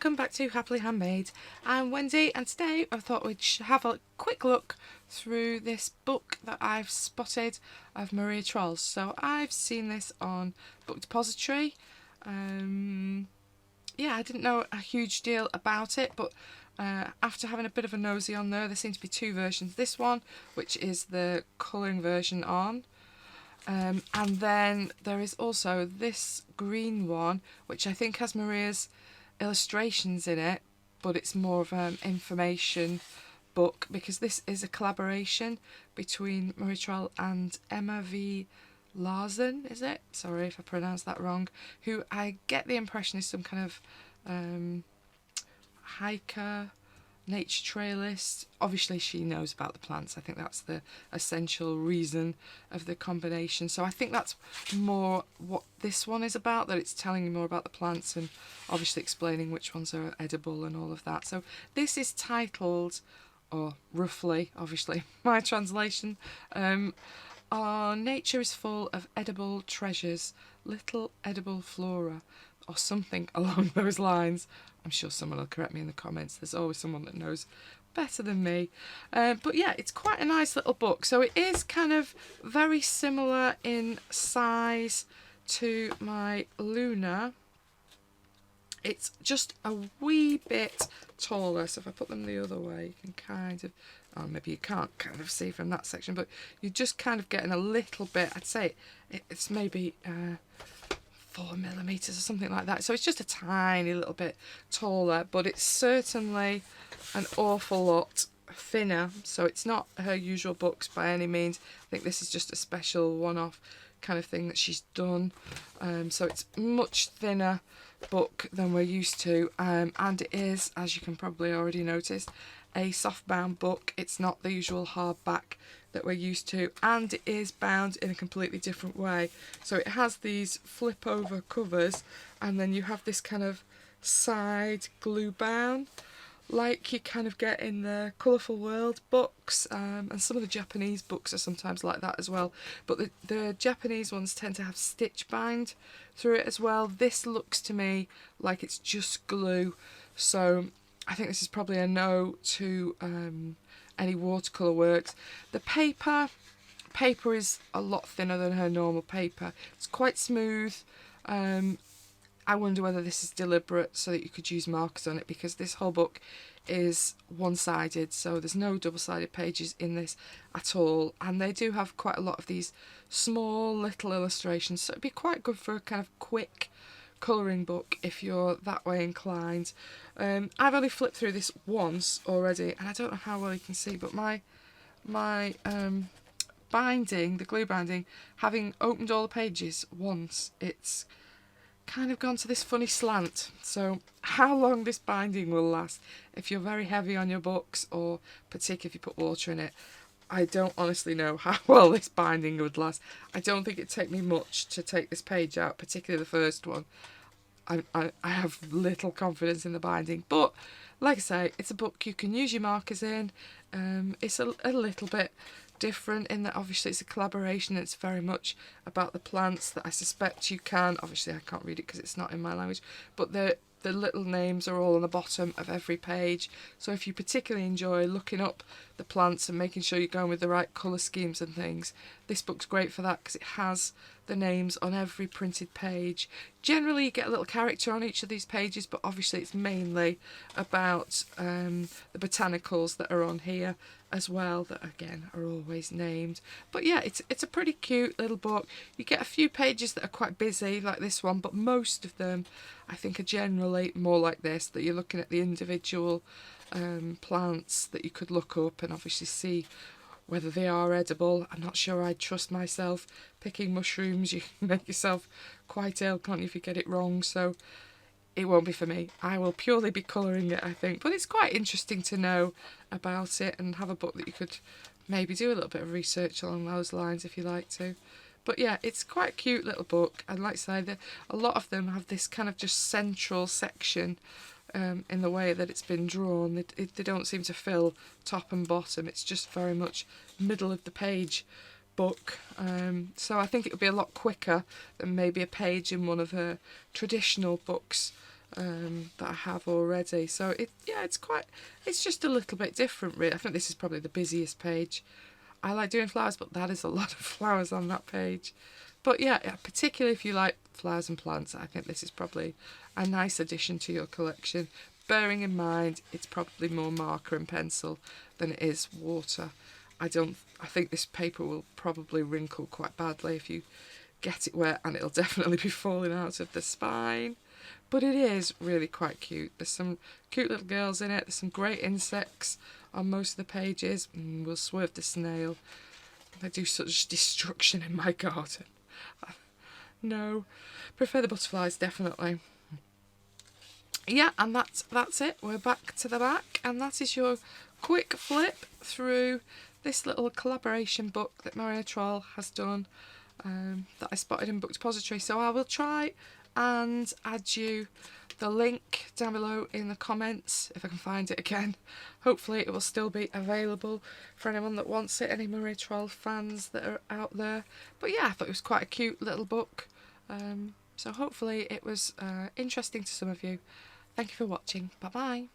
welcome back to Happily Handmade. I'm Wendy, and today I thought we'd have a quick look through this book that I've spotted of Maria Trolle. So I've seen this on Book Depository. Yeah, I didn't know a huge deal about it, but after having a bit of a nosy on there seem to be two versions. This one, which is the colouring version on. And then there is also this green one, which I think has Maria's illustrations in it, but it's more of an information book because this is a collaboration between Maria Trolle and Emma V. Larsson, is it? Sorry if I pronounced that wrong. Who I get the impression is some kind of hiker, nature trailist. Obviously she knows about the plants. I think that's the essential reason of the combination. So I think that's more what this one is about, that it's telling you more about the plants and obviously explaining which ones are edible and all of that. So this is titled, or roughly, obviously my translation, Our nature is full of edible treasures, little edible flora, or something along those lines. I'm sure someone will correct me in the comments. There's always someone that knows better than me. But yeah, it's quite a nice little book. So it is kind of very similar in size to my Luna. It's just a wee bit taller. So if I put them the other way, you can kind of, oh, maybe you can't kind of see from that section, but you're just kind of getting a little bit, I'd say it's maybe 4mm or something like that. So it's just a tiny little bit taller, but it's certainly an awful lot thinner. So it's not her usual books by any means. I think this is just a special one-off kind of thing that she's done. So it's much thinner book than we're used to, and it is, as you can probably already notice, a soft-bound book. It's not the usual hardback that we're used to, and it is bound in a completely different way. So it has these flip over covers, and then you have this kind of side glue bound like you kind of get in the Colourful World books, and some of the Japanese books are sometimes like that as well, but the Japanese ones tend to have stitch bind through it as well. This looks to me like it's just glue, so I think this is probably a no to any watercolour works. The paper is a lot thinner than her normal paper. It's quite smooth. I wonder whether this is deliberate so that you could use markers on it, because this whole book is one-sided, so there's no double-sided pages in this at all, and they do have quite a lot of these small little illustrations, so it'd be quite good for a kind of quick colouring book if you're that way inclined. I've only flipped through this once already, and I don't know how well you can see, but my binding, the glue binding, having opened all the pages once, it's kind of gone to this funny slant. So how long this binding will last, if you're very heavy on your books, or particularly if you put water in it, I don't honestly know how well this binding would last. I don't think it'd take me much to take this page out, particularly the first one. I have little confidence in the binding, but like I say, it's a book you can use your markers in. It's a little bit different in that obviously it's a collaboration. It's very much about the plants that I suspect you can, obviously I can't read it because it's not in my language, but the little names are all on the bottom of every page. So if you particularly enjoy looking up the plants and making sure you're going with the right colour schemes and things, this book's great for that because it has the names on every printed page. Generally you get a little character on each of these pages, but obviously it's mainly about the botanicals that are on here as well, that again are always named. But yeah, it's a pretty cute little book. You get a few pages that are quite busy like this one, but most of them I think are generally more like this, that you're looking at the individual plants that you could look up and obviously see whether they are edible. I'm not sure I'd trust myself picking mushrooms. You can make yourself quite ill, can't you, if you get it wrong, so it won't be for me. I will purely be colouring it, I think. But it's quite interesting to know about it and have a book that you could maybe do a little bit of research along those lines if you like to. But yeah, it's quite a cute little book, and like I say, a lot of them have this kind of just central section in the way that it's been drawn. They don't seem to fill top and bottom. It's just very much middle of the page book. So I think it would be a lot quicker than maybe a page in one of her traditional books that I have already. So it's just a little bit different really. I think this is probably the busiest page. I like doing flowers, but that is a lot of flowers on that page. But yeah, particularly if you like flowers and plants, I think this is probably a nice addition to your collection, bearing in mind it's probably more marker and pencil than it is water. I think this paper will probably wrinkle quite badly if you get it wet, and it'll definitely be falling out of the spine. But it is really quite cute. There's some cute little girls in it. There's some great insects on most of the pages. We'll swerve the snail. They do such destruction in my garden. No, prefer the butterflies definitely. Yeah, and that's it. We're back to the back, and that is your quick flip through this little collaboration book that Maria Trolle has done, that I spotted in Book Depository. So I will try and add you the link down below in the comments if I can find it again. Hopefully it will still be available for anyone that wants it, any Maria Trolle fans that are out there. But yeah, I thought it was quite a cute little book. So hopefully it was interesting to some of you. Thank you for watching. Bye bye.